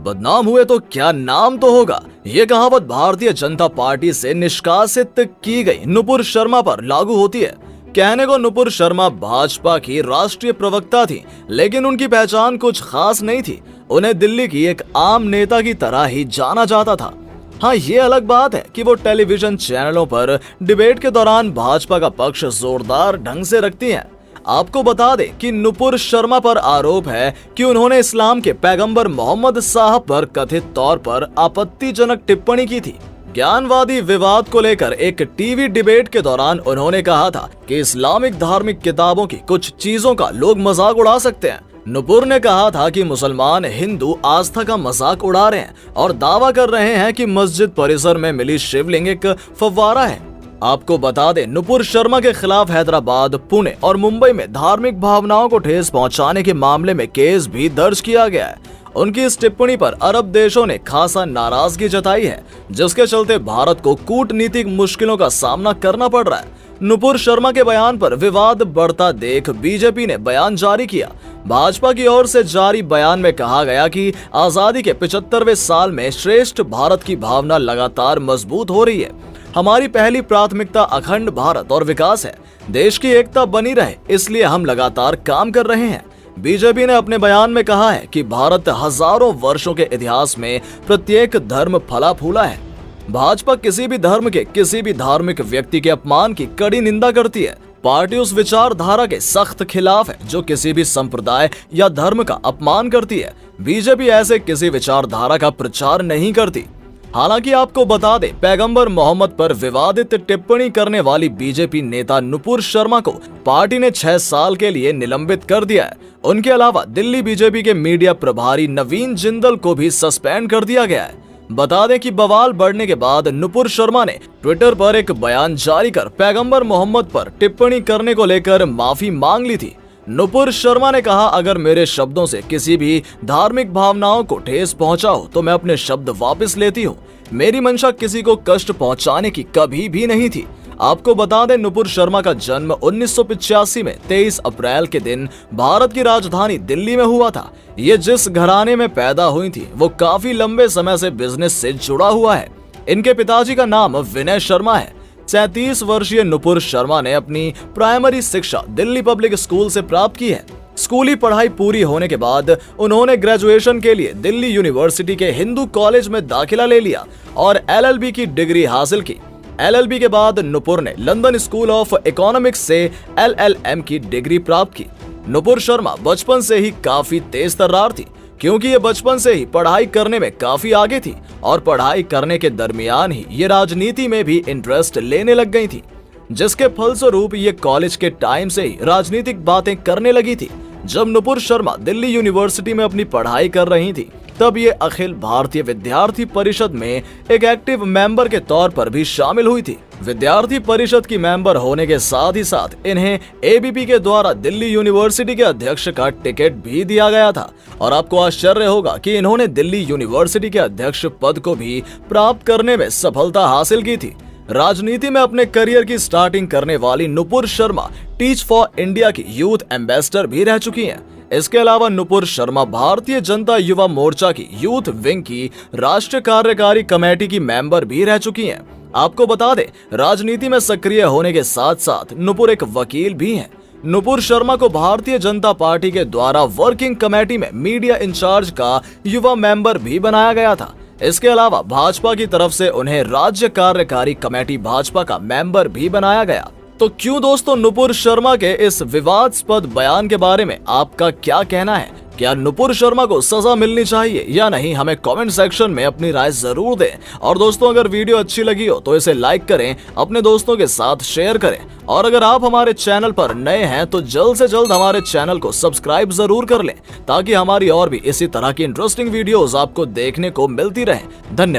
बदनाम हुए तो क्या नाम तो होगा। ये कहावत भारतीय जनता पार्टी से निष्कासित की गई नुपुर शर्मा पर लागू होती है। कहने को नुपुर शर्मा भाजपा की राष्ट्रीय प्रवक्ता थी, लेकिन उनकी पहचान कुछ खास नहीं थी। उन्हें दिल्ली की एक आम नेता की तरह ही जाना जाता था। हाँ, ये अलग बात है कि वो टेलीविजन चैनलों पर डिबेट के दौरान भाजपा का पक्ष जोरदार ढंग से रखती हैं। आपको बता दें कि नुपुर शर्मा पर आरोप है कि उन्होंने इस्लाम के पैगंबर मोहम्मद साहब पर कथित तौर पर आपत्तिजनक टिप्पणी की थी। ज्ञानवादी विवाद को लेकर एक टीवी डिबेट के दौरान उन्होंने कहा था कि इस्लामिक धार्मिक किताबों की कुछ चीजों का लोग मजाक उड़ा सकते हैं। नुपुर ने कहा था कि मुसलमान हिंदू आस्था का मजाक उड़ा रहे हैं और दावा कर रहे हैं कि मस्जिद परिसर में मिली शिवलिंग एक फव्वारा है। आपको बता दें, नुपुर शर्मा के खिलाफ हैदराबाद, पुणे और मुंबई में धार्मिक भावनाओं को ठेस पहुंचाने के मामले में केस भी दर्ज किया गया है। उनकी इस टिप्पणी पर अरब देशों ने खासा नाराजगी जताई है, जिसके चलते भारत को कूटनीतिक मुश्किलों का सामना करना पड़ रहा है। नुपुर शर्मा के बयान पर विवाद बढ़ता देख बीजेपी ने बयान जारी किया। भाजपा की ओर से जारी बयान में कहा गया कि आजादी के 75वें साल में श्रेष्ठ भारत की भावना लगातार मजबूत हो रही है। हमारी पहली प्राथमिकता अखंड भारत और विकास है। देश की एकता बनी रहे, इसलिए हम लगातार काम कर रहे हैं। बीजेपी ने अपने बयान में कहा है कि भारत हजारों वर्षों के इतिहास में प्रत्येक धर्म फला फूला है। भाजपा किसी भी धर्म के किसी भी धार्मिक व्यक्ति के अपमान की कड़ी निंदा करती है। पार्टी उस विचारधारा के सख्त खिलाफ है जो किसी भी संप्रदाय या धर्म का अपमान करती है। बीजेपी ऐसे किसी विचारधारा का प्रचार नहीं करती। हालांकि आपको बता दें, पैगंबर मोहम्मद पर विवादित टिप्पणी करने वाली बीजेपी नेता नुपुर शर्मा को पार्टी ने 6 साल के लिए निलंबित कर दिया है। उनके अलावा दिल्ली बीजेपी के मीडिया प्रभारी नवीन जिंदल को भी सस्पेंड कर दिया गया है। बता दें कि बवाल बढ़ने के बाद नुपुर शर्मा ने ट्विटर पर एक बयान जारी कर पैगंबर मोहम्मद पर टिप्पणी करने को लेकर माफी मांग ली थी। नुपुर शर्मा ने कहा, अगर मेरे शब्दों से किसी भी धार्मिक भावनाओं को ठेस पहुंचा हो तो मैं अपने शब्द वापस लेती हूं। मेरी मंशा किसी को कष्ट पहुंचाने की कभी भी नहीं थी। आपको बता दें, नुपुर शर्मा का जन्म 1985 में 23 अप्रैल के दिन भारत की राजधानी दिल्ली में हुआ था। ये जिस घराने में पैदा हुई थी वो काफी लंबे समय से बिजनेस से जुड़ा हुआ है। इनके पिताजी का नाम विनय शर्मा है। 37 वर्षीय नुपुर शर्मा ने अपनी प्राइमरी शिक्षा दिल्ली पब्लिक स्कूल से प्राप्त की है। स्कूली पढ़ाई पूरी होने के बाद उन्होंने ग्रेजुएशन के लिए दिल्ली यूनिवर्सिटी के हिंदू कॉलेज में दाखिला ले लिया और LLB की डिग्री हासिल की। LLB के बाद नुपुर ने लंदन स्कूल ऑफ इकोनॉमिक्स से LLM की डिग्री प्राप्त की। नुपुर शर्मा बचपन से ही काफी तेज तर्रार थी, क्योंकि ये बचपन से ही पढ़ाई करने में काफी आगे थी और पढ़ाई करने के दरमियान ही ये राजनीति में भी इंटरेस्ट लेने लग गई थी, जिसके फलस्वरूप ये कॉलेज के टाइम से ही राजनीतिक बातें करने लगी थी। जब नुपुर शर्मा दिल्ली यूनिवर्सिटी में अपनी पढ़ाई कर रही थी, तब ये अखिल भारतीय विद्यार्थी परिषद में एक एक्टिव मेंबर के तौर पर भी शामिल हुई थी। विद्यार्थी परिषद की मेंबर होने के साथ ही साथ इन्हें ABP के द्वारा दिल्ली यूनिवर्सिटी के अध्यक्ष का टिकट भी दिया गया था। और आपको आश्चर्य होगा कि इन्होंने दिल्ली यूनिवर्सिटी के अध्यक्ष पद को भी प्राप्त करने में सफलता हासिल की थी। राजनीति में अपने करियर की स्टार्टिंग करने वाली Nupur Sharma teach for India की यूथ एम्बेसडर भी रह चुकी हैं। इसके अलावा नुपुर शर्मा भारतीय जनता युवा मोर्चा की यूथ विंग की राष्ट्रीय कार्यकारी कमेटी की मेंबर भी रह चुकी हैं। आपको बता दें, राजनीति में सक्रिय होने के साथ साथ नुपुर एक वकील भी हैं। नुपुर शर्मा को भारतीय जनता पार्टी के द्वारा वर्किंग कमेटी में मीडिया इंचार्ज का युवा मेंबर भी बनाया गया था। इसके अलावा भाजपा की तरफ से उन्हें राज्य कार्यकारी कमेटी भाजपा का मेंबर भी बनाया गया। तो क्यों दोस्तों, नुपुर शर्मा के इस विवादास्पद बयान के बारे में आपका क्या कहना है? क्या नुपुर शर्मा को सजा मिलनी चाहिए या नहीं? हमें कमेंट सेक्शन में अपनी राय जरूर दें। और दोस्तों, अगर वीडियो अच्छी लगी हो तो इसे लाइक करें, अपने दोस्तों के साथ शेयर करें। और अगर आप हमारे चैनल पर नए हैं तो जल्द से जल्द हमारे चैनल को सब्सक्राइब जरूर कर लें, ताकि हमारी और भी इसी तरह की इंटरेस्टिंग वीडियोस आपको देखने को मिलती रहे। धन्यवाद।